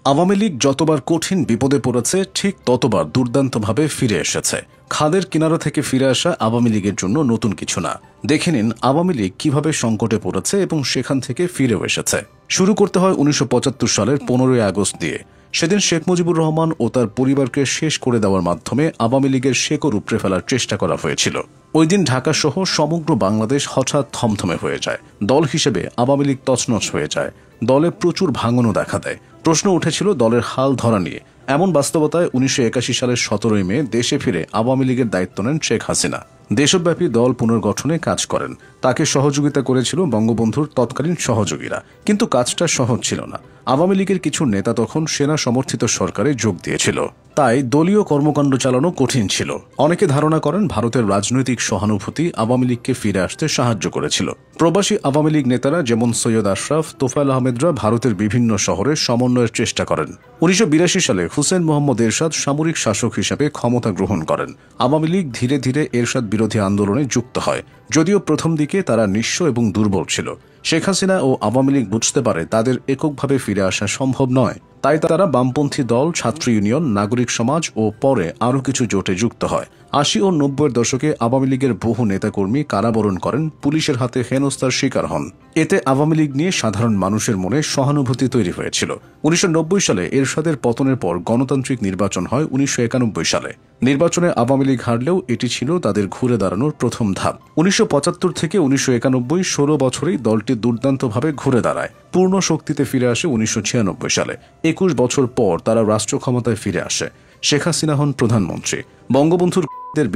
আওয়ামী লীগ যতবার কঠিন বিপদে পড়েছে ঠিক ততবার দুর্দান্তভাবে ফিরে এসেছে। খাদের কিনারা থেকে ফিরে আসা আওয়ামী লীগের জন্য নতুন কিছু না। দেখে নিন আওয়ামী লীগ কিভাবে সংকটে পড়েছে এবং সেখান থেকে ফিরেও এসেছে। শুরু করতে হয় ১৯৭৫ সালের ১৫ই আগস্ট দিয়ে। সেদিন শেখ মুজিবুর রহমান ও তার পরিবারকে শেষ করে দেওয়ার মাধ্যমে আওয়ামী লীগের শেকড় উপড়ে ফেলার চেষ্টা করা হয়েছিল। ওই দিন ঢাকা সহ সমগ্র বাংলাদেশ হঠাৎ থমথমে হয়ে যায়। দল হিসেবে আওয়ামী লীগ তছনছ হয়ে যায়। দলে প্রচুর ভাঙনও দেখা দেয়। প্রশ্ন উঠেছিল দলের হাল ধরা নিয়ে। এমন বাস্তবতায় ১৯৮১ সালের ১৭ই মে দেশে ফিরে আওয়ামী লীগের দায়িত্ব নেন শেখ হাসিনা। দেশব্যাপী দল পুনর্গঠনে কাজ করেন। তাকে সহযোগিতা করেছিল বঙ্গবন্ধুর তৎকালীন সহযোগীরা। কিন্তু কাজটা সহজ ছিল না। আওয়ামী লীগের কিছু নেতা তখন সেনা সমর্থিত সরকারে যোগ দিয়েছিল। তাই দলীয় কর্মকাণ্ড চালানো কঠিন ছিল। অনেকে ধারণা করেন ভারতের রাজনৈতিক সহানুভূতি আওয়ামী লীগকে ফিরে আসতে সাহায্য করেছিল। প্রবাসী আওয়ামী লীগ নেতারা যেমন সৈয়দ আশরাফ, তোফায়েল আহমেদরা ভারতের বিভিন্ন শহরে সমন্বয়ের চেষ্টা করেন। ১৯৮২ সালে হুসেন মোহাম্মদ এরশাদ সামরিক শাসক হিসেবে ক্ষমতা গ্রহণ করেন। আওয়ামী লীগ ধীরে ধীরে এরশাদ বিরোধী আন্দোলনে যুক্ত হয়। যদিও প্রথম দিকে তারা নিঃস্ব এবং দুর্বল ছিল। শেখ হাসিনা ও আওয়ামী লীগ বুঝতে পারে তাদের এককভাবে ফিরে আসা সম্ভব নয়। তাই তারা বামপন্থী দল, ছাত্র ইউনিয়ন, নাগরিক সমাজ ও পরে আরও কিছু জোটে যুক্ত হয়। ৮০ ও ৯০-এর দশকে আওয়ামী লীগের বহু নেতাকর্মী কারাবরণ করেন, পুলিশের হাতে হেনস্থার শিকার হন। এতে আওয়ামী লীগ নিয়ে সাধারণ মানুষের মনে সহানুভূতি তৈরি হয়েছিল। ১৯৯০ সালে এরশাদের পতনের পর গণতান্ত্রিক নির্বাচন হয় ১৯৯১ সালে। নির্বাচনে আওয়ামী লীগ হারলেও এটি ছিল তাদের ঘুরে দাঁড়ানোর প্রথম ধাপ। ১৯৭৫ থেকে ১৯৯১ ১৬ বছরেই দলটি দুর্দান্তভাবে ঘুরে দাঁড়ায়। পূর্ণ শক্তিতে ফিরে আসে ১৯৯৬ সালে। ২১ বছর পর তারা রাষ্ট্র ক্ষমতায় ফিরে আসে। শেখ হাসিনা হন প্রধানমন্ত্রী। বঙ্গবন্ধুর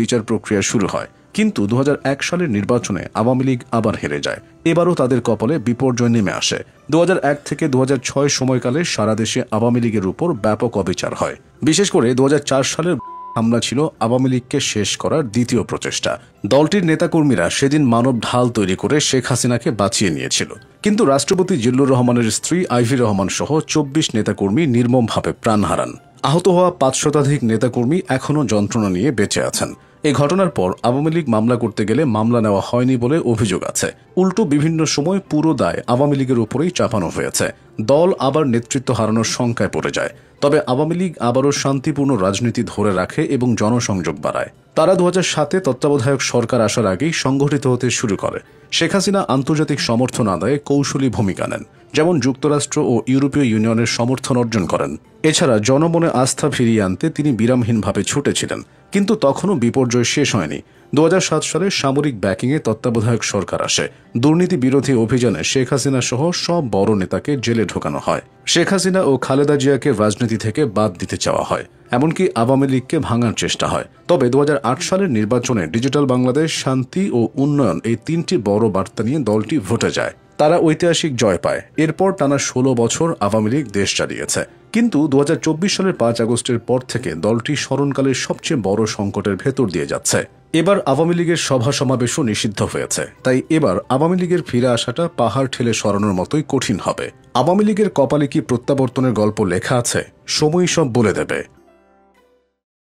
বিচার প্রক্রিয়া শুরু হয়। কিন্তু ২০০১ সালের নির্বাচনে আওয়ামী লীগ আবার হেরে যায়। এবারও তাদের কপালে বিপর্যয় নেমে আসে। ২০০১ থেকে ২০০৬ সময়কালে সারা দেশে আওয়ামী লীগের উপর ব্যাপক অবিচার হয়। বিশেষ করে ২০০৪ সালের হামলা ছিল আওয়ামী লীগকে শেষ করার দ্বিতীয় প্রচেষ্টা। দলটির নেতাকর্মীরা সেদিন মানব ঢাল তৈরি করে শেখ হাসিনাকে বাঁচিয়ে নিয়েছিল। কিন্তু রাষ্ট্রপতি জিল্লুর রহমানের স্ত্রী আইভি রহমান সহ ২৪ নেতাকর্মী নির্মমভাবে প্রাণ হারান। আহত হওয়া ৫ শতাধিক নেতাকর্মী এখনও যন্ত্রণা নিয়ে বেঁচে আছেন। এই ঘটনার পর আওয়ামী লীগ মামলা করতে গেলে মামলা নেওয়া হয়নি বলে অভিযোগ আছে। উল্টো বিভিন্ন সময় পুরো দায় আওয়ামী লীগের উপরেই চাপানো হয়েছে। দল আবার নেতৃত্ব হারানোর শঙ্কায় পড়ে যায়। তবে আওয়ামী লীগ আবারও শান্তিপূর্ণ রাজনীতি ধরে রাখে এবং জনসংযোগ বাড়ায়। তারা ২০০৭-এ তত্ত্বাবধায়ক সরকার আসার আগেই সংগঠিত হতে শুরু করে। শেখ হাসিনা আন্তর্জাতিক সমর্থন আদায়ে কৌশলী ভূমিকা নেন, যেমন যুক্তরাষ্ট্র ও ইউরোপীয় ইউনিয়নের সমর্থন অর্জন করেন। এছাড়া জনমনে আস্থা ফিরিয়ে আনতে তিনি বিরামহীনভাবে ছুটেছিলেন। কিন্তু তখনও বিপর্যয় শেষ হয়নি। ২০০৭ সালে সামরিক ব্যাকিংয়ে তত্ত্বাবধায়ক সরকার আসে। দুর্নীতি বিরোধী অভিযানে শেখ হাসিনা সহ সব বড় নেতাকে জেলে ঢোকানো হয়। শেখ হাসিনা ও খালেদা জিয়াকে রাজনীতি থেকে বাদ দিতে চাওয়া হয়। এমনকি আওয়ামী লীগকে ভাঙার চেষ্টা হয়। তবে ২০০৮ সালের নির্বাচনে ডিজিটাল বাংলাদেশ, শান্তি ও উন্নয়ন এই তিনটি বড় বার্তা নিয়ে দলটি ভোটে যায়। তারা ঐতিহাসিক জয় পায়। এরপর টানা ১৬ বছর আওয়ামী লীগ দেশ চালিয়েছে। কিন্তু ২০২৪ সালের ৫ আগস্টের পর থেকে দলটি স্মরণকালের সবচেয়ে বড় সংকটের ভেতর দিয়ে যাচ্ছে। এবার আওয়ামী লীগের সভা সমাবেশও নিষিদ্ধ হয়েছে। তাই এবার আওয়ামী লীগের ফিরে আসাটা পাহাড় ঠেলে সরানোর মতোই কঠিন হবে। আওয়ামী লীগের কপালে কি প্রত্যাবর্তনের গল্প লেখা আছে? সময়ই সব বলে দেবে।